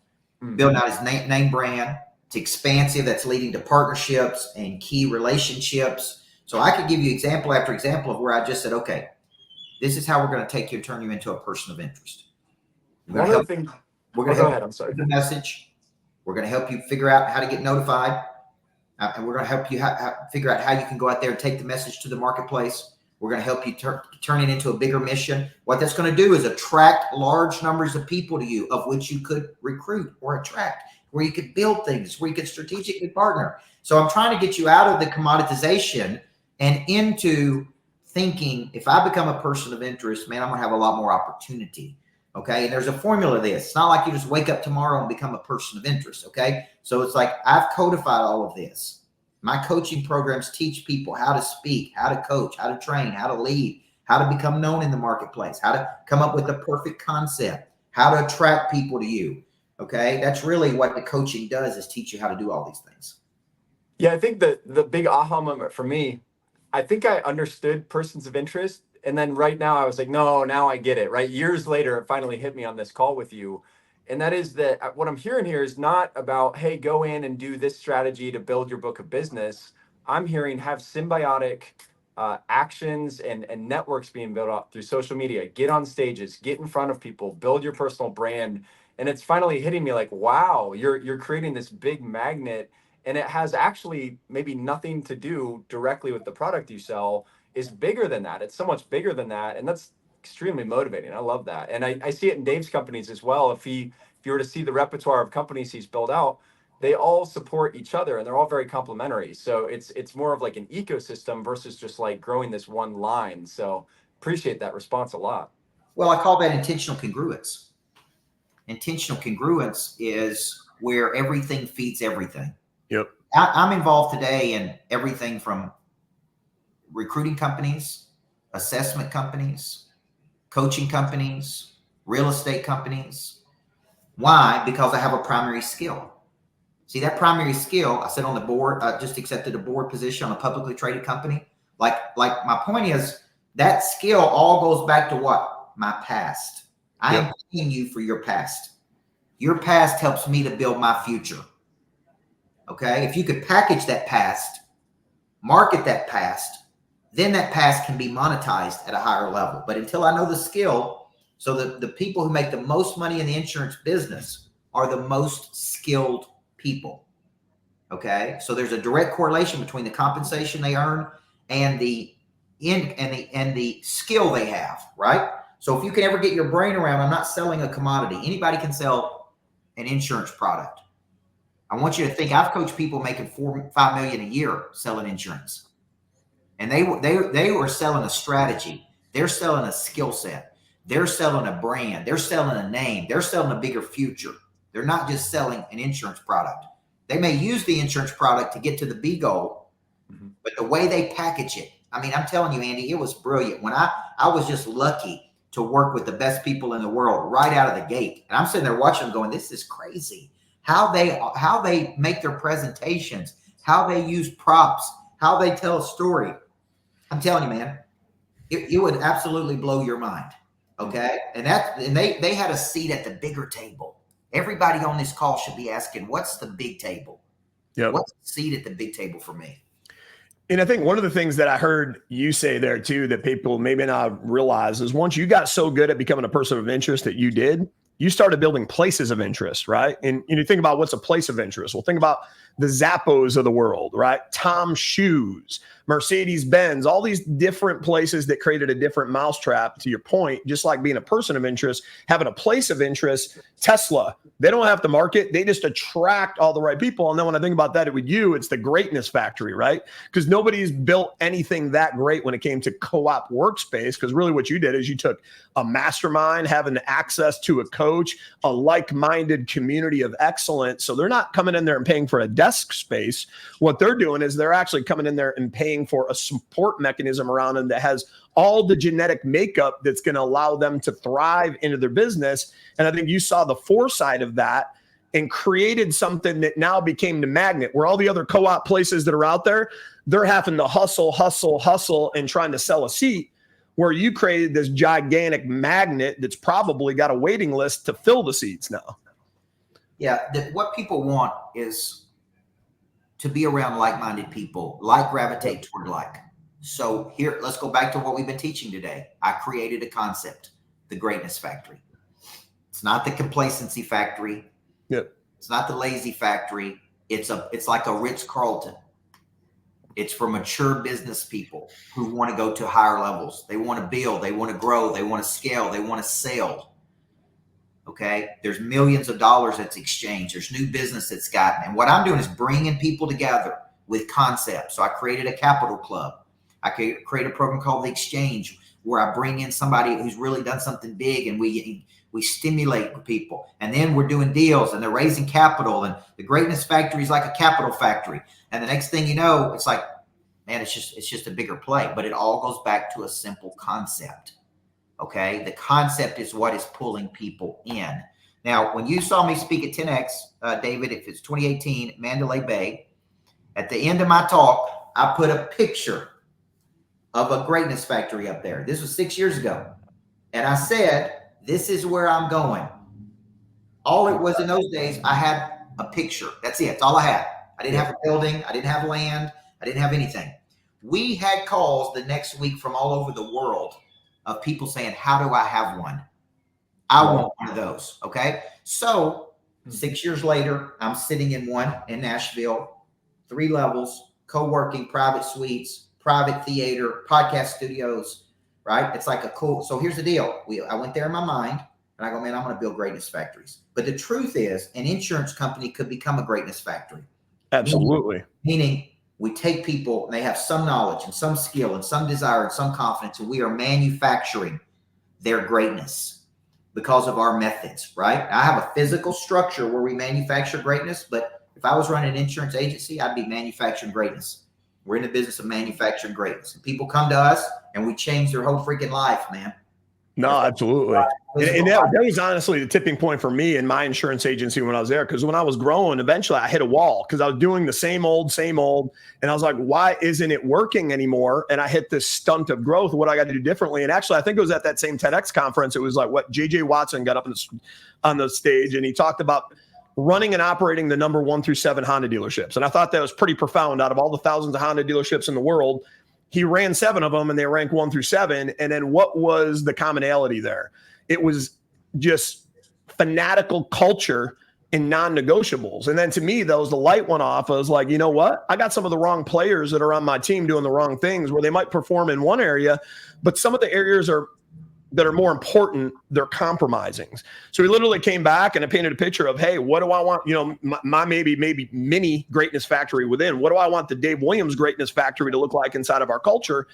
Building out his name brand. It's expansive. That's leading to partnerships and key relationships. So I could give you example after example of where I just said, okay, this is how we're going to take you and turn you into a person of interest. We're going to help the message. We're going to help you figure out how to get notified. And we're going to help you figure out how you can go out there and take the message to the marketplace. We're going to help you turn it into a bigger mission. What that's going to do is attract large numbers of people to you, of which you could recruit or attract, where you could build things, where you could strategically partner. So I'm trying to get you out of the commoditization and into thinking, if I become a person of interest, man, I'm going to have a lot more opportunity. Okay. And there's a formula to this. It's not like you just wake up tomorrow and become a person of interest. Okay. So it's like I've codified all of this. My coaching programs teach people how to speak, how to coach, how to train, how to lead, how to become known in the marketplace, how to come up with a perfect concept, how to attract people to you. Okay. That's really what the coaching does, is teach you how to do all these things. Yeah. I think the big aha moment for me, I think I understood persons of interest. And then right now I was like, no, now I get it. Right. Years later, it finally hit me on this call with you. And that is that what I'm hearing here is not about, hey, go in and do this strategy to build your book of business. I'm hearing have symbiotic actions and networks being built up through social media. Get on stages, get in front of people, build your personal brand. And it's finally hitting me like, wow, you're creating this big magnet, and it has actually maybe nothing to do directly with the product you sell. Is bigger than that. It's so much bigger than that. And that's extremely motivating. I love that. And I see it in Dave's companies as well. If you were to see the repertoire of companies he's built out, they all support each other and they're all very complementary. So it's more of like an ecosystem versus just like growing this one line. So appreciate that response a lot. Well, I call that intentional congruence. Intentional congruence is where everything feeds everything. Yep. I'm involved today in everything from recruiting companies, assessment companies, coaching companies, real estate companies. Why? Because I have a primary skill. See, that primary skill, I sit on the board, I just accepted a board position on a publicly traded company. Like my point is that skill all goes back to what? My past. I am paying you for your past. Your past helps me to build my future. Okay. If you could package that past, market that past, then that past can be monetized at a higher level. But until I know the skill, so the people who make the most money in the insurance business are the most skilled people. Okay. So there's a direct correlation between the compensation they earn and the skill they have, right? So if you can ever get your brain around, I'm not selling a commodity. Anybody can sell an insurance product. I want you to think I've coached people making $4-5 million a year selling insurance. And they were selling a strategy. They're selling a skill set. They're selling a brand. They're selling a name. They're selling a bigger future. They're not just selling an insurance product. They may use the insurance product to get to the B goal, but the way they package it, I mean, I'm telling you, Andy, it was brilliant. When I was just lucky to work with the best people in the world right out of the gate. And I'm sitting there watching them going, this is crazy. How they make their presentations, how they use props, how they tell a story. I'm telling you, man, it would absolutely blow your mind. Okay. And they had a seat at the bigger table. Everybody on this call should be asking, what's the big table? Yep. What's the seat at the big table for me? And I think one of the things that I heard you say there too, that people maybe not realize is once you got so good at becoming a person of interest that you started building places of interest, right? And you think about what's a place of interest. Well, think about the Zappos of the world, right? Tom's Shoes, Mercedes-Benz, all these different places that created a different mousetrap, to your point, just like being a person of interest, having a place of interest. Tesla, they don't have to market. They just attract all the right people. And then when I think about that with you, it's the greatness factory, right? Because nobody's built anything that great when it came to co-op workspace. Because really what you did is you took a mastermind, having access to a coach, a like-minded community of excellence. So they're not coming in there and paying for a desk space. What they're doing is they're actually coming in there and paying for a support mechanism around them that has all the genetic makeup that's going to allow them to thrive into their business. And I think you saw the foresight of that and created something that now became the magnet, where all the other co-op places that are out there, they're having to hustle and trying to sell a seat, where you created this gigantic magnet that's probably got a waiting list to fill the seats now. Yeah. What people want is to be around like-minded people, like gravitate toward like. So here, let's go back to what we've been teaching today. I created a concept, the greatness factory. It's not the complacency factory. Yep. It's not the lazy factory. It's like a Ritz-Carlton. It's for mature business people who want to go to higher levels. They want to build, they want to grow, they want to scale, they want to sell. Okay. There's millions of dollars that's exchanged. There's new business that's gotten. And what I'm doing is bringing people together with concepts. So I created a capital club. I create a program called the Exchange, where I bring in somebody who's really done something big, and we stimulate people. And then we're doing deals, and they're raising capital, and the greatness factory is like a capital factory. And the next thing you know, it's like, man, it's just a bigger play. But it all goes back to a simple concept. Okay. The concept is what is pulling people in. Now, when you saw me speak at 10X, David, if it's 2018, Mandalay Bay, at the end of my talk, I put a picture of a greatness factory up there. This was 6 years ago. And I said, this is where I'm going. All it was in those days, I had a picture. That's it. That's all I had. I didn't have a building. I didn't have land. I didn't have anything. We had calls the next week from all over the world of people saying, how do I have one? I want one of those. Okay. So 6 years later, I'm sitting in one in Nashville, 3 levels, co-working, private suites, private theater, podcast studios, right? It's like a cool. So here's the deal. I went there in my mind and I go, man, I'm going to build greatness factories. But the truth is an insurance company could become a greatness factory. Absolutely. Meaning we take people and they have some knowledge and some skill and some desire and some confidence, and we are manufacturing their greatness because of our methods, right? I have a physical structure where we manufacture greatness, but if I was running an insurance agency, I'd be manufacturing greatness. We're in the business of manufacturing greatness. And people come to us and we change their whole freaking life, man. No, absolutely. And that was honestly the tipping point for me in my insurance agency when I was there. Because when I was growing, eventually I hit a wall because I was doing the same old. And I was like, why isn't it working anymore? And I hit this stunt of growth. What I got to do differently? And actually, I think it was at that same TEDx conference. It was like what JJ Watson got up on the stage and he talked about running and operating the number 1 through 7 Honda dealerships. And I thought that was pretty profound. Out of all the thousands of Honda dealerships in the world, he ran 7 of them and they ranked 1 through 7. And then what was the commonality there? It was just fanatical culture and non-negotiables. And then to me, the light went off. I was like, you know what? I got some of the wrong players that are on my team doing the wrong things where they might perform in one area, but some of the areas that are more important, they're compromising. So he literally came back and I painted a picture of, hey, what do I want? You know, my maybe mini greatness factory within. What do I want the Dave Williams greatness factory to look like inside of our culture?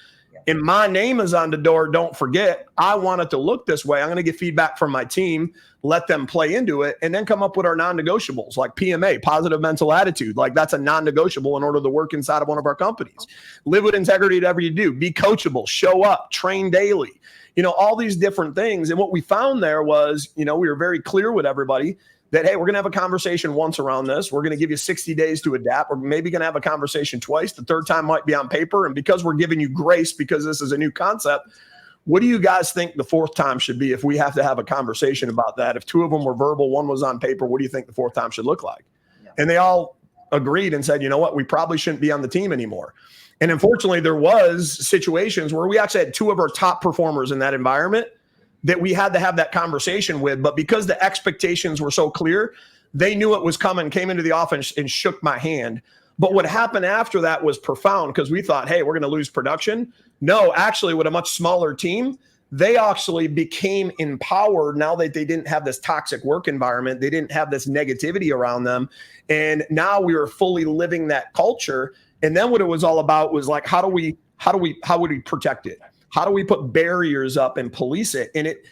And my name is on the door. Don't forget, I want it to look this way. I'm going to get feedback from my team, let them play into it, and then come up with our non-negotiables like PMA, positive mental attitude. Like that's a non-negotiable in order to work inside of one of our companies. Live with integrity at whatever you do. Be coachable. Show up. Train daily. You know, all these different things. And what we found there was, you know, we were very clear with everybody that, hey, we're going to have a conversation once around this. We're going to give you 60 days to adapt. We're maybe going to have a conversation twice. The third time might be on paper. And because we're giving you grace, because this is a new concept, what do you guys think the 4th time should be if we have to have a conversation about that? If 2 of them were verbal, 1 was on paper, what do you think the 4th time should look like? Yeah. And they all agreed and said, you know what, we probably shouldn't be on the team anymore. And unfortunately, there was situations where we actually had 2 of our top performers in that environment that we had to have that conversation with. But because the expectations were so clear, they knew it was coming, came into the office and shook my hand. But what happened after that was profound because we thought, hey, we're going to lose production. No, actually, with a much smaller team, they actually became empowered now that they didn't have this toxic work environment. They didn't have this negativity around them. And now we were fully living that culture. And then what it was all about was like, how would we protect it? How do we put barriers up and police it? And it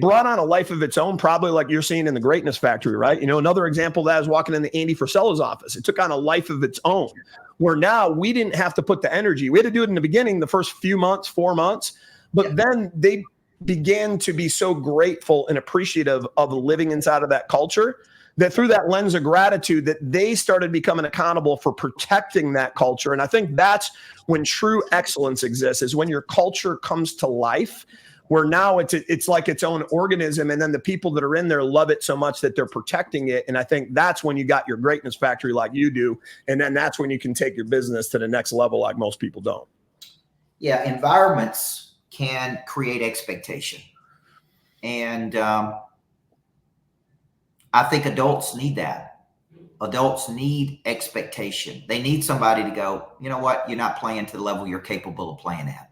brought on a life of its own, probably like you're seeing in the Greatness Factory, right? You know, another example of that is walking in the Andy Frisella's office. It took on a life of its own, where now we didn't have to put the energy. We had to do it in the beginning, the first few months, 4 months, but then they began to be so grateful and appreciative of living inside of that culture that through that lens of gratitude that they started becoming accountable for protecting that culture. And I think that's when true excellence exists, is when your culture comes to life, where now it's like its own organism. And then the people that are in there love it so much that they're protecting it. And I think that's when you got your greatness factory like you do. And then that's when you can take your business to the next level like most people don't. Yeah, environments can create expectation. And I think adults need that. Adults need expectation. They need somebody to go, you know what? You're not playing to the level you're capable of playing at.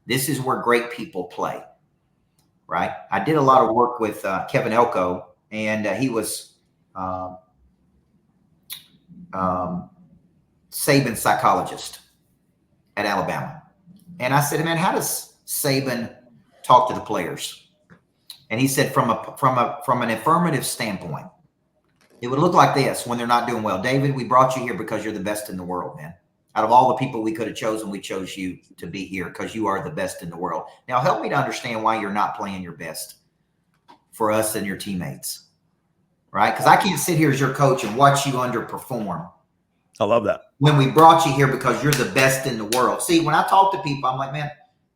This is where great people play, right? I did a lot of work with Kevin Elko, and he was Saban's psychologist at Alabama. And I said, man, how does Saban talk to the players? And he said, from an affirmative standpoint, it would look like this when they're not doing well. David, we brought you here because you're the best in the world, man. Out of all the people we could have chosen, we chose you to be here because you are the best in the world. Now, help me to understand why you're not playing your best for us and your teammates, right? Because I can't sit here as your coach and watch you underperform. I love that. When we brought you here because you're the best in the world. See, when I talk to people, I'm like, man,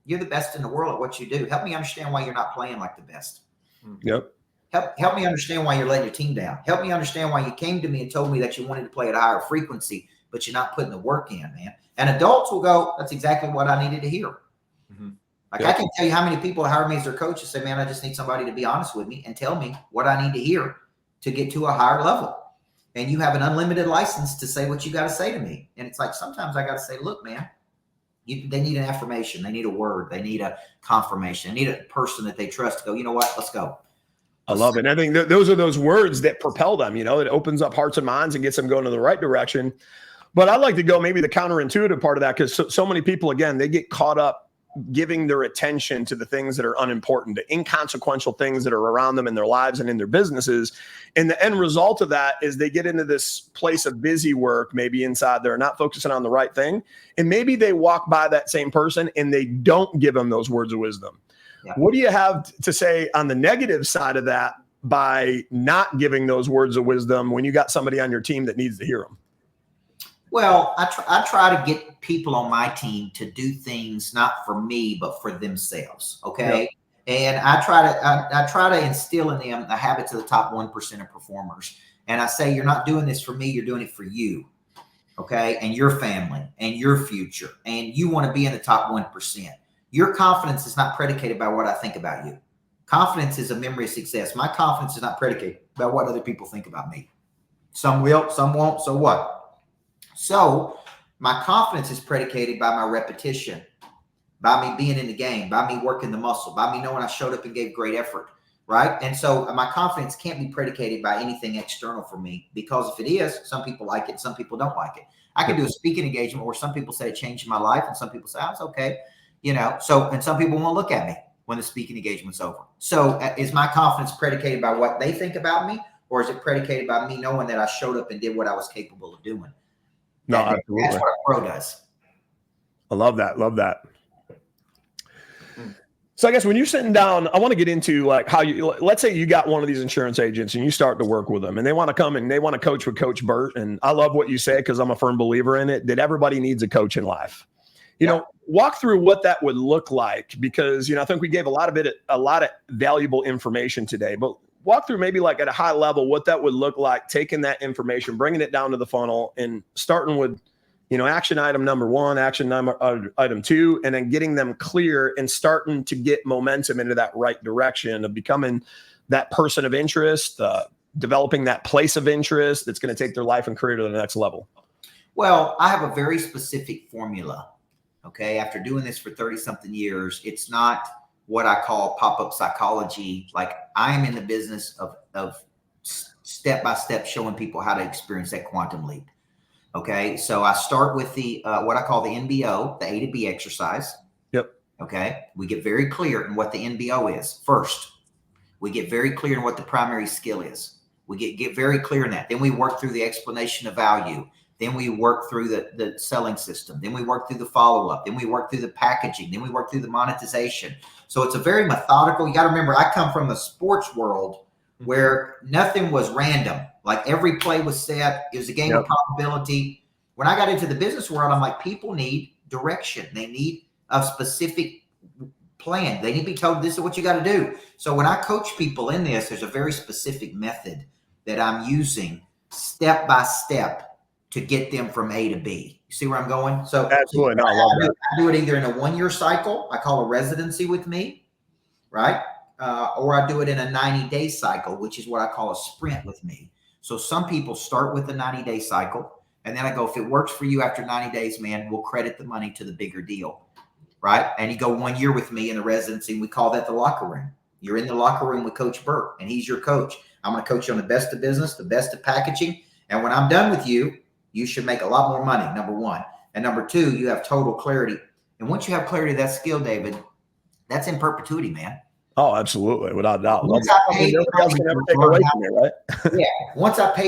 you're the best in the world at what you do. Help me understand why you're not playing like the best. Yep. Help me understand why you're letting your team down. Help me understand why you came to me and told me that you wanted to play at a higher frequency but you're not putting the work in, man. And adults will go, that's exactly what I needed to hear. Mm-hmm. Like I can tell you how many people hire me as their coach and say, man, I just need somebody to be honest with me and tell me what I need to hear to get to a higher level. And you have an unlimited license to say what you got to say to me. And it's like, sometimes I got to say, look, man, they need an affirmation. They need a word. They need a confirmation. They need a person that they trust to go, you know what, let's go. I love it. And I think those are those words that propel them, it opens up hearts and minds and gets them going in the right direction. But I'd like to go maybe the counterintuitive part of that, because so many people, again, they get caught up giving their attention to the things that are unimportant, the inconsequential things that are around them in their lives and in their businesses. And the end result of that is they get into this place of busy work, maybe inside they're not focusing on the right thing. And maybe they walk by that same person and they don't give them those words of wisdom. Yeah. What do you have to say on the negative side of that by not giving those words of wisdom when you got somebody on your team that needs to hear them? Well, I try to get people on my team to do things not for me, but for themselves. Okay. Yep. And I try to instill in them the habits of the top 1% of performers. And I say, you're not doing this for me. You're doing it for you. Okay. And your family and your future. And you want to be in the top 1%. Your confidence is not predicated by what I think about you. Confidence is a memory of success. My confidence is not predicated by what other people think about me. Some will, some won't. So what? So my confidence is predicated by my repetition, by me being in the game, by me working the muscle, by me knowing I showed up and gave great effort, right? And so my confidence can't be predicated by anything external for me, because if it is, some people like it, some people don't like it. I can do a speaking engagement where some people say it changed my life and some people say, oh, it's okay, so, and some people won't look at me when the speaking engagement's over. So is my confidence predicated by what they think about me, or is it predicated by me knowing that I showed up and did what I was capable of doing? No, absolutely. That's what a pro does. I love that. Love that. So I guess when you're sitting down, I want to get into like how you, let's say you got one of these insurance agents and you start to work with them and they want to come and they want to coach with Coach Burt. And I love what you say, because I'm a firm believer in it, that everybody needs a coach in life. Walk through what that would look like, because, I think we gave a lot of valuable information today, but walk through maybe like at a high level what that would look like, taking that information, bringing it down to the funnel and starting with, action item number 1, action item 2, and then getting them clear and starting to get momentum into that right direction of becoming that person of interest, developing that place of interest that's going to take their life and career to the next level. Well, I have a very specific formula. Okay. After doing this for 30 something years, it's not what I call pop-up psychology. Like, I am in the business of step-by-step showing people how to experience that quantum leap. Okay. So I start with the, what I call the NBO, the A to B exercise. Yep. Okay. We get very clear in what the NBO is first. We get very clear in what the primary skill is. We get very clear in that. Then we work through the explanation of value. Then we work through the selling system. Then we work through the follow-up. Then we work through the packaging. Then we work through the monetization. So it's a very methodical. You got to remember, I come from the sports world where nothing was random. Like, every play was set. It was a game of probability. When I got into the business world, I'm like, people need direction. They need a specific plan. They need to be told, this is what you got to do. So when I coach people in this, there's a very specific method that I'm using step by step to get them from A to B. You see where I'm going? So absolutely. No, I love that. I do it either in a 1-year cycle. I call a residency with me, right? Or I do it in a 90-day cycle, which is what I call a sprint with me. So some people start with the 90-day cycle, and then I go, if it works for you after 90 days, man, we'll credit the money to the bigger deal, right? And you go 1 year with me in the residency, and we call that the locker room. You're in the locker room with Coach Burt, and he's your coach. I'm going to coach you on the best of business, the best of packaging. And when I'm done with you, you should make a lot more money, number 1. And number 2, you have total clarity. And once you have clarity of that skill, David, that's in perpetuity, man. Oh, absolutely. Without a doubt. Once I paid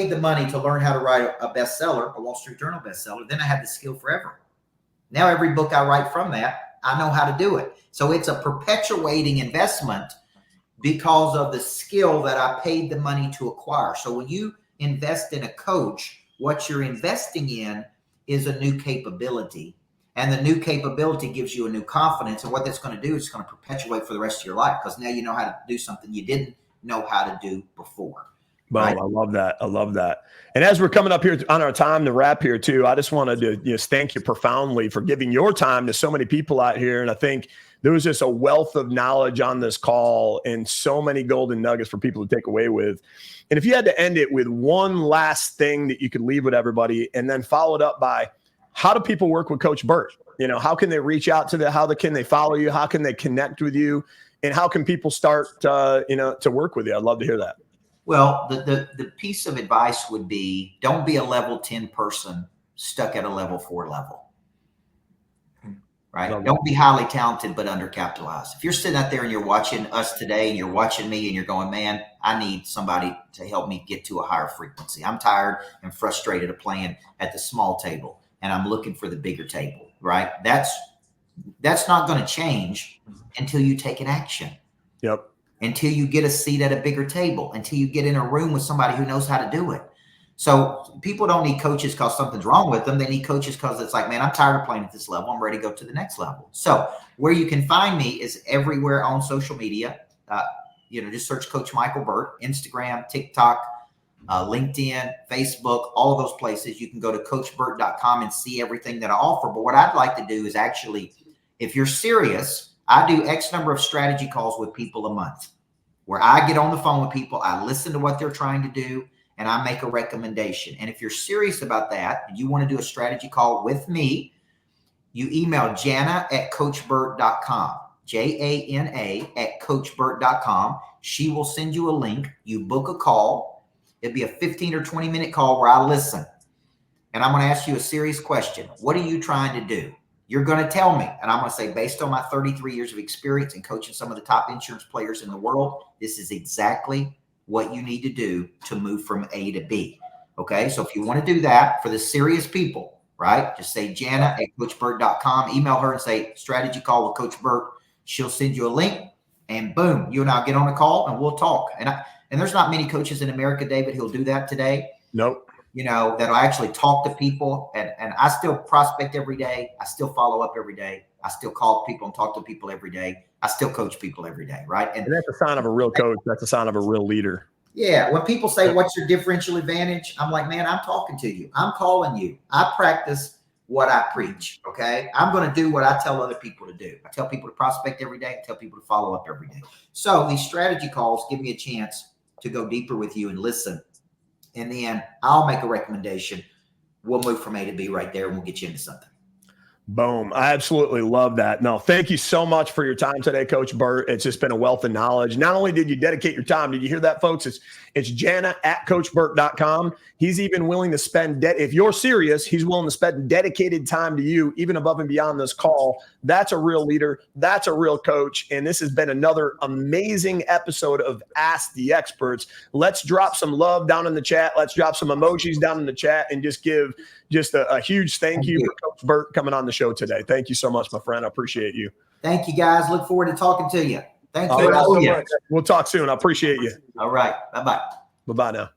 the money to learn how to write a bestseller, a Wall Street Journal bestseller, then I had the skill forever. Now every book I write from that, I know how to do it. So it's a perpetuating investment because of the skill that I paid the money to acquire. So when you invest in a coach, what you're investing in is a new capability, and the new capability gives you a new confidence. And what that's going to do is it's going to perpetuate for the rest of your life, because now you know how to do something you didn't know how to do before. Boom. Right? I love that. I love that. And as we're coming up here on our time to wrap here too, I just wanted to just thank you profoundly for giving your time to so many people out here. And I think there was just a wealth of knowledge on this call and so many golden nuggets for people to take away with. And if you had to end it with one last thing that you could leave with everybody and then follow it up by, how do people work with Coach Burt? How can they reach out to can they follow you? How can they connect with you? And how can people start, to work with you? I'd love to hear that. Well, the piece of advice would be, don't be a level 10 person stuck at a level 4 level, right? Don't be highly talented, but undercapitalized. If you're sitting out there and you're watching us today and you're watching me and you're going, man, I need somebody to help me get to a higher frequency. I'm tired and frustrated of playing at the small table and I'm looking for the bigger table, right? That's not going to change until you take an action. Yep. Until you get a seat at a bigger table, until you get in a room with somebody who knows how to do it. So people don't need coaches because something's wrong with them. They need coaches because it's like, man, I'm tired of playing at this level. I'm ready to go to the next level. So where you can find me is everywhere on social media. Just search Coach Michael Burt, Instagram, TikTok, LinkedIn, Facebook, all of those places. You can go to coachburt.com and see everything that I offer. But what I'd like to do is actually, if you're serious, I do X number of strategy calls with people a month where I get on the phone with people. I listen to what they're trying to do and I make a recommendation. And if you're serious about that and you want to do a strategy call with me, you email Jana@coachburt.com, JANA@coachburt.com. She will send you a link. You book a call. It'll be a 15 or 20 minute call where I listen. And I'm going to ask you a serious question. What are you trying to do? You're going to tell me, and I'm going to say, based on my 33 years of experience in coaching some of the top insurance players in the world, this is exactly what you need to do to move from A to B. Okay. So if you want to do that for the serious people, right, just say Jana@coachburt.com, email her and say strategy call with Coach Burt. She'll send you a link and boom, you and I'll get on a call and we'll talk. And there's not many coaches in America, David, who'll do that today. Nope. That'll actually talk to people. And I still prospect every day. I still follow up every day. I still call people and talk to people every day. I still coach people every day, right? And that's a sign of a real coach. That's a sign of a real leader. Yeah. When people say, what's your differential advantage? I'm like, man, I'm talking to you. I'm calling you. I practice what I preach, okay? I'm going to do what I tell other people to do. I tell people to prospect every day. I tell people to follow up every day. So these strategy calls give me a chance to go deeper with you and listen. And then I'll make a recommendation. We'll move from A to B right there and we'll get you into something. Boom. I absolutely love that. No, thank you so much for your time today, Coach Burt. It's just been a wealth of knowledge. Not only did you dedicate your time, did you hear that, folks? It's Jana@coachburt.com. He's even willing to spend, if you're serious, he's willing to spend dedicated time to you, even above and beyond this call. That's a real leader. That's a real coach. And this has been another amazing episode of Ask the Experts. Let's drop some love down in the chat. Let's drop some emojis down in the chat and just give a huge thank you for Coach Burt coming on the show today. Thank you so much, my friend. I appreciate you. Thank you, guys. Look forward to talking to you. Thank you. All right. We'll talk soon. I appreciate you. All right. Bye-bye. Bye-bye now.